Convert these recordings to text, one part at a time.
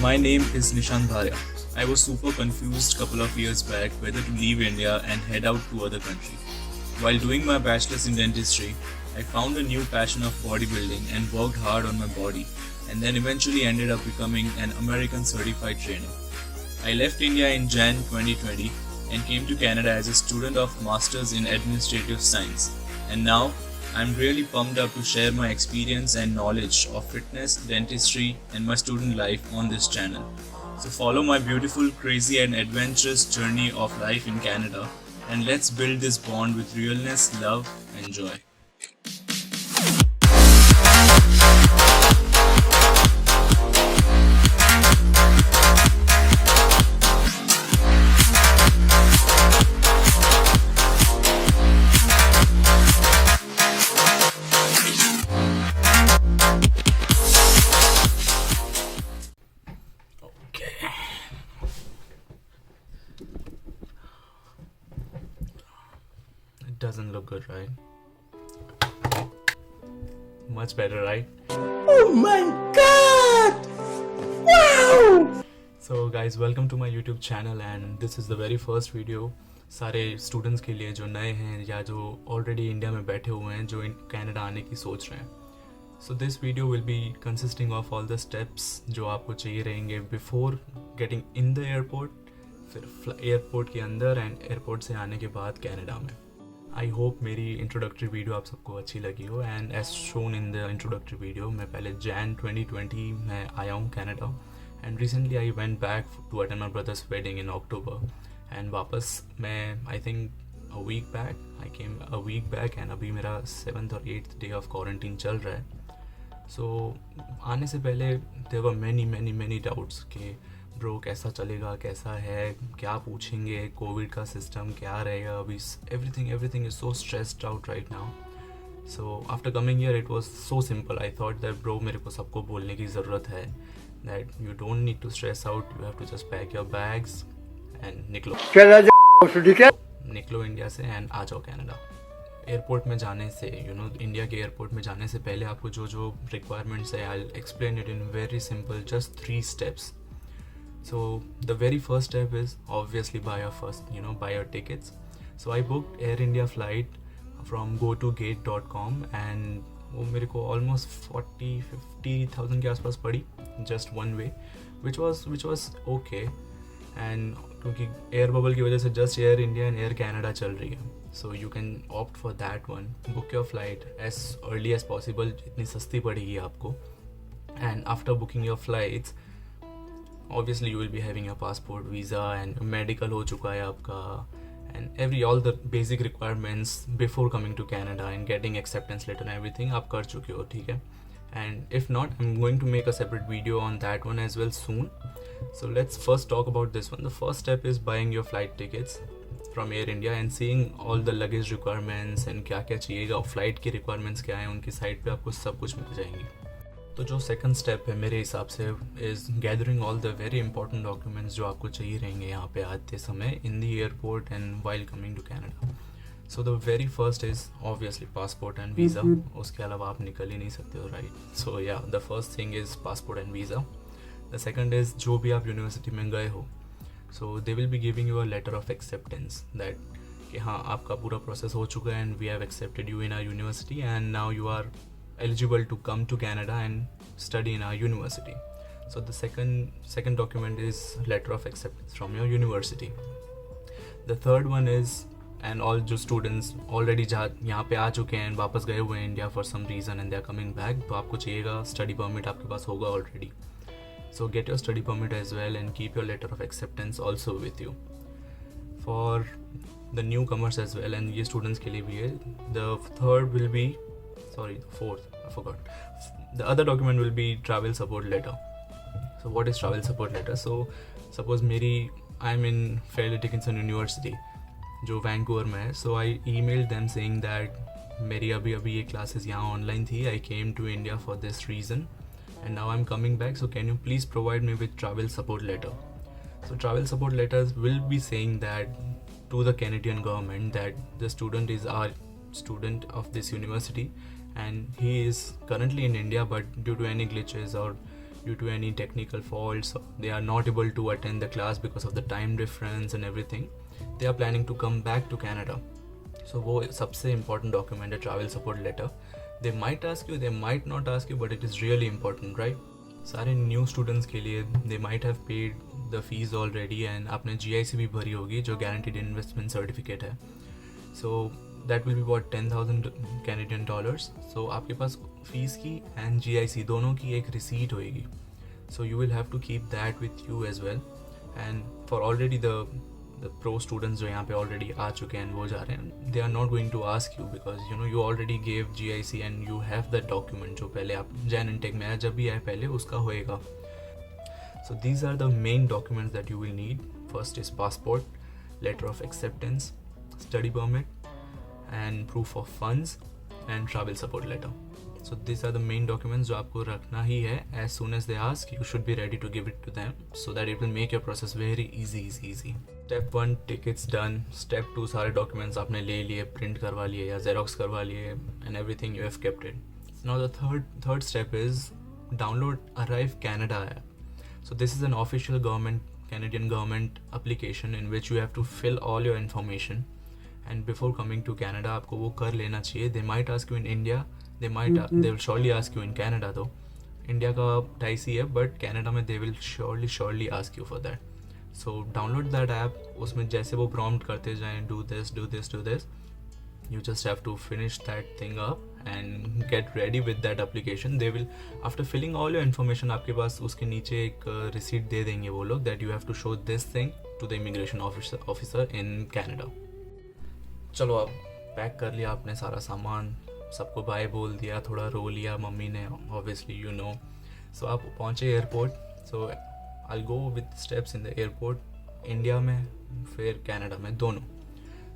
My name is Nishant Bharia. I was super confused couple of years back whether to leave India and head out to other country. While doing my bachelor's in dentistry, I found a new passion of bodybuilding and worked hard on my body and then eventually ended up becoming an American certified trainer. I left India in Jan 2020 and came to Canada as a student of Masters in Administrative Science. And now I'm really pumped up to share my experience and knowledge of fitness, dentistry, and my student life on this channel. So follow my beautiful, crazy, and adventurous journey of life in Canada, and let's build this bond with realness, love, and joy. It doesn't look good, right? Much better, right? Oh my god! Wow! So guys, welcome to my YouTube channel and this is the very first video सारे students के लिए जो नए हैं या जो already India में बैठे हुए हैं जो कनाडा आने की सोच रहे हैं. So this video will be consisting of all the steps जो आपको चाहिए रहेंगे before getting in the airport, फिर एयरपोर्ट के अंदर एंड एयरपोर्ट से आने के बाद कनाडा में. आई होप मेरी इंट्रोडक्टरी वीडियो आप सबको अच्छी लगी हो. And as shown in the introductory video, मैं पहले जैन 2020 में आया हूँ Canada and recently I went back to attend my brother's wedding in October. And वापस मैं I think a week back and अभी मेरा 7th और 8th डे ऑफ क्वारंटीन चल रहा है. सो आने से पहले देयर वर मैनी डाउट्स कि ब्रो कैसा चलेगा, कैसा है, क्या पूछेंगे, कोविड का सिस्टम क्या रहेगा अभी. Everything is so stressed out right now. So after coming here it was so simple. I thought that bro मेरे को सबको बोलने की ज़रूरत है that you don't need to stress out, you have to just pack your bags and निकलो India से and आ जाओ कनाडा. एयरपोर्ट में जाने से इंडिया के एयरपोर्ट में जाने से पहले आपको जो रिक्वायरमेंट्स है, I will explain it in very simple, just 3 steps. So the very first step is obviously buy your tickets. So I booked Air India flight from gotogate.com and वो मेरे को almost 40-50,000 के आसपास पड़ी just one way, which was okay. And क्योंकि air bubble की वजह से just Air India and Air Canada चल रही है, so you can opt for that one. Book your flight as early as possible, इतनी सस्ती पड़ेगी आपको. And after booking your flights, obviously you will be having your passport, visa and medical हो चुका है आपका and all the basic requirements before coming to Canada and getting acceptance letter and everything आप कर चुके हो, ठीक है. And if not, I'm going to make a separate video on that one as well soon. So let's first talk about this one. The first step is buying your flight tickets from Air India and seeing all the luggage requirements and क्या क्या चाहिएगा, flight की requirements क्या हैं, उनकी site पे आपको सब कुछ मिल जाएंगी. तो जो सेकंड स्टेप है मेरे हिसाब से is gathering all the very important documents जो आपको चाहिए रहेंगे यहाँ पे आते समय in the airport and while coming to Canada. So the very first is obviously passport and visa. उसके अलावा आप निकल ही नहीं सकते हो, right. So yeah the first thing is passport and visa. The second is जो भी आप यूनिवर्सिटी में गए हो, so they will be giving you a letter of acceptance that कि हाँ आपका पूरा प्रोसेस हो चुका है and we have accepted you in our university and now you are eligible to come to Canada and study in our university. So the second document is letter of acceptance from your university. The third one is, and all जो students already यहाँ पे आ चुके हैं वापस गए हुए हैं India for some reason and they are coming back, तो आपको चाहिएगा study permit, आपके पास होगा already. So get your study permit as well and keep your letter of acceptance also with you. For the newcomers as well and ये students के लिए भी है. The third will be fourth, I forgot. The other document will be travel support letter. So what is travel support letter? So suppose I'm in Fairleigh Dickinson University जो Vancouver में है. So I emailed them saying that मेरी अभी ये classes यहाँ online थी. I came to India for this reason and now I'm coming back. So can you please provide me with travel support letter? So travel support letters will be saying that to the Canadian government that the student is our student of this university and he is currently in India, but due to any glitches or due to any technical faults, they are not able to attend the class because of the time difference and everything, they are planning to come back to Canada. So वो सबसे important document है travel support letter. They might ask you, they might not ask you, but it is really important, right? सारे new students के लिए they might have paid the fees already and आपने GIC भी भरी होगी जो guaranteed investment certificate है. So that will be about $10,000 so आपके पास फीस की एंड GIC दोनों की एक रिसीट होएगी. So you will have to keep that with you as well. And for already the pro students जो यहाँ पे ऑलरेडी आ चुके हैं वो जा रहे हैं, they are not going to ask you because you know you already gave GIC and you have that document जो पहले आप जैन इनटेक में आया जब भी आए पहले उसका होएगा. So these are the main documents that you will need. First is passport, letter of acceptance, study permit and proof of funds and travel support letter. So these are the main documents जो आपको रखना ही है. As soon as they ask, you should be ready to give it to them so that it will make your process very easy. Step 1 tickets done. Step 2 सारे documents आपने ले लिए, print करवा लिए या xerox करवा लिए and everything you have kept it. Now the third step is download Arrive Canada app. So this is an official Canadian government application in which you have to fill all your information and before coming to Canada आपको वो कर लेना चाहिए. They might ask you in India, they will surely ask you in Canada though. India का dicey है but Canada में they will surely ask you for that. So download that app. उसमें जैसे वो prompt करते जाएं do this, you just have to finish that thing up and get ready with that application. They will, after filling all your information, आपके पास उसके नीचे एक receipt दे देंगे वो लोग that you have to show this thing to the immigration officer in Canada. चलो अब pack कर लिया आपने सारा सामान, सबको बाय बोल दिया, थोड़ा रो लिया मम्मी ने ऑब्वियसली यू नो. सो आप पहुँचे airport. So I go with steps in the airport, India में फिर कनाडा में दोनों.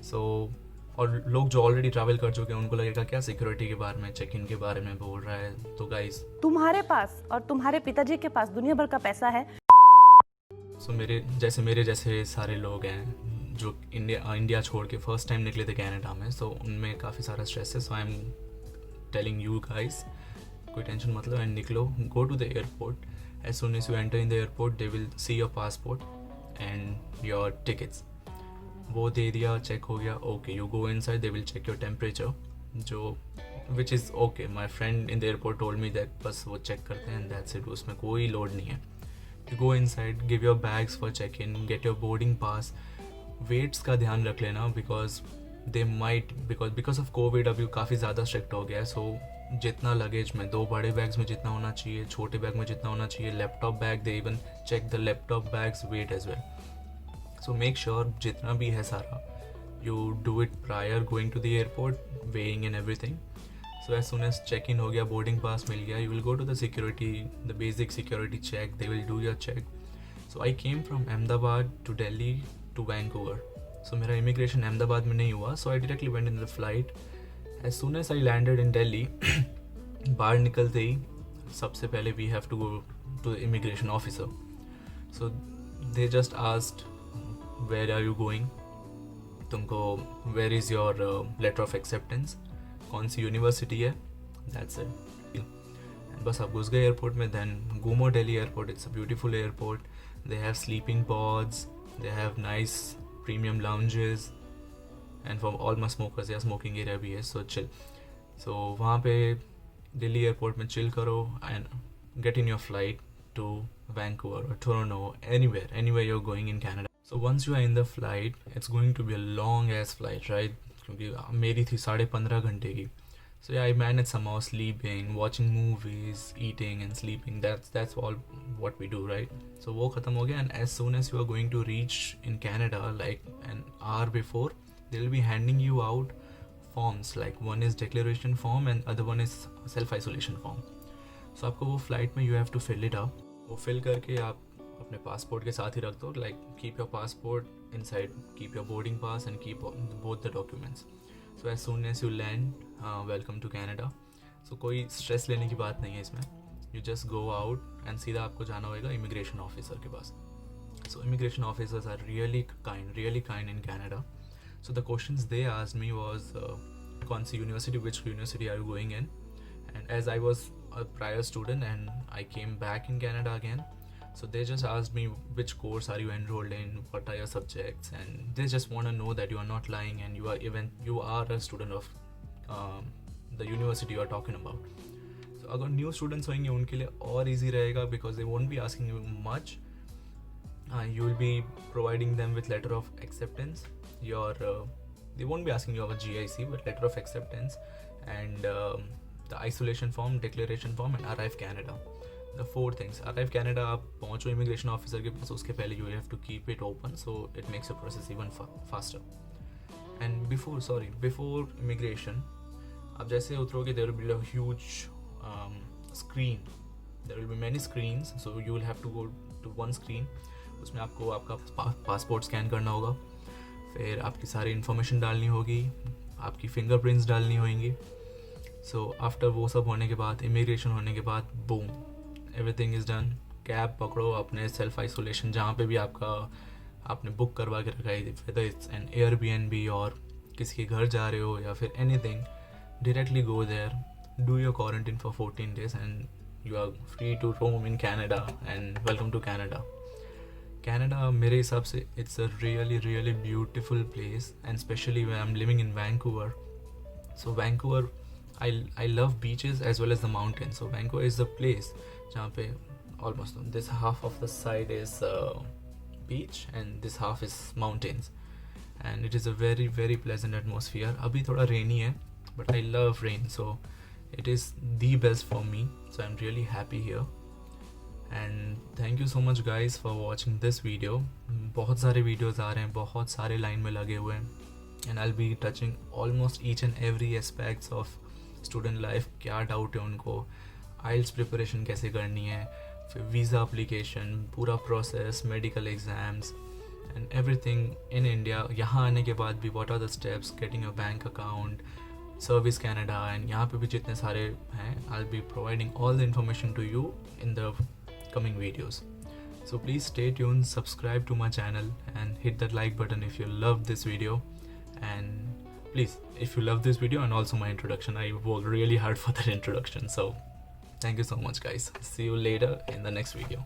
सो और लोग जो ऑलरेडी ट्रैवल कर चुके हैं उनको लगेगा क्या सिक्योरिटी के बारे में, चेक इन के बारे में बोल रहा है. तो गाइस तुम्हारे पास और तुम्हारे पिताजी के पास दुनिया भर का पैसा है. सो मेरे जैसे सारे लोग हैं जो इंडिया छोड़ के फर्स्ट टाइम निकले थे कनाडा में. सो उनमें काफ़ी सारा स्ट्रेस है. So I am telling you guys, कोई टेंशन मतलब एंड निकलो, go to the airport. As soon as you enter in the airport they will see your passport and your tickets. वो दे दिया, चेक हो गया, okay. You go inside, they will check your temperature जो which is okay. My friend in the airport told me that बस वो check करते हैं एंड दैट्स इट, उसमें कोई लोड नहीं है. You go inside, give your bags for check in, get your boarding pass. Weights का ध्यान रख लेना because they might because of COVID अभी काफ़ी ज़्यादा स्ट्रिक्ट हो गया है. सो जितना लगेज में 2 बड़े बैग्स में जितना होना चाहिए, छोटे बैग में जितना होना चाहिए, laptop bag they even check the laptop bags weight as well. So make sure जितना भी है सारा you do it prior going to the airport, weighing and everything. So as soon as check in हो गया, boarding pass मिल गया, you will go to the security, the basic security check, they will do your check. So I came from Ahmedabad to Delhi to Vancouver. सो मेरा immigration Ahmedabad में नहीं हुआ. So I directly went in the flight. As soon as I landed in Delhi, बाहर निकलते ही सबसे पहले we have to go to the immigration officer. So they just asked where are you going, तुमको where is your letter of acceptance, कौन सी university है, that's it. बस आप घुस गए एयरपोर्ट में. दैन घूमो Delhi airport, it's a beautiful airport. They have sleeping pods, they have nice premium lounges and for all my smokers या smoking area भी है. so chill. so वहाँ पे दिल्ली एयरपोर्ट में chill करो and get in your flight to Vancouver or Toronto, anywhere you're going in Canada. so once you are in the flight, it's going to be a long ass flight, right? क्योंकि मेरी थी 15.5 घंटे की. So yeah, I managed somehow sleeping, watching movies, eating and sleeping. That's all what we do, right? So वो ख़त्म हो गया and as soon as you are going to reach in Canada, like an hour before, they will be handing you out forms. Like one is declaration form and other one is self-isolation form. So आपको वो flight में you have to fill it up. वो fill करके आप अपने passport के साथ ही रख दो. Like keep your passport inside, keep your boarding pass and keep both the documents. So as soon as you land, welcome to Canada. So कोई stress लेने की बात नहीं है इसमें. You just go out and सीधा आपको जाना होगा immigration officer के पास. So immigration officers are really kind in Canada. So the questions they asked me was कौन सी university, which university are you going in? And as I was a prior student and I came back in Canada again. So they just asked me which course are you enrolled in, what are your subjects, and they just want to know that you are not lying and you are a student of the university you are talking about. So अगर new students होंगे उनके लिए और easy रहेगा because they won't be asking you much. You will be providing them with letter of acceptance. They won't be asking you of a GIC, but letter of acceptance and the isolation form, declaration form, and Arrive Canada. The 4 things. Arrive Canada, आप पहुँचो immigration officer के पास, उसके पहले you have to keep it open, so it makes your process even faster. And before immigration, आप जैसे उतरोगे, there will be a huge screen. There will be many screens, so you will have to go to one screen. उसमें आपको आपका passport scan करना होगा, फिर आपकी सारी इन्फॉर्मेशन डालनी होगी, आपकी फिंगरप्रिंट्स डालनी होंगी. सो आफ्टर वो सब होने के बाद, इमिग्रेशन होने के बाद, boom, everything is done. Cab पकड़ो, अपने सेल्फ आइसोलेशन जहाँ पे भी आपने बुक करवा के रखा है, वेदर इट्स एन एयरबीएनबी और किसी के घर जा रहे हो या फिर anything, directly go there, do your quarantine for 14 days and you are free to roam in Canada and welcome to Canada. Canada, मेरे हिसाब से it's a really really beautiful place, and especially when I'm living in Vancouver. So Vancouver, I love beaches as well as the mountains. So Vancouver is the place जहाँ पे almost this half of the side is beach and this half is mountains, and it is a very very pleasant atmosphere. अभी थोड़ा rainy है, but I love rain, so it is the best for me. So I'm really happy here. And thank you so much guys for watching this video. बहुत सारे videos आ रहे हैं, बहुत सारे line में लगे हुए हैं, and I'll be touching almost each and every aspects of student life. क्या doubt है उनको, IELTS preparation कैसे करनी है, फिर visa application, पूरा process, medical exams and everything in India. यहाँ आने के बाद भी what are the steps, getting a bank account, Service Canada, and यहाँ पे भी जितने सारे हैं, I'll be providing all the information to you in the coming videos. So please stay tuned, subscribe to my channel and hit that like button if you love this video. And please, if you love this video and also my introduction, I worked really hard for that introduction. So thank you so much guys. See you later in the next video.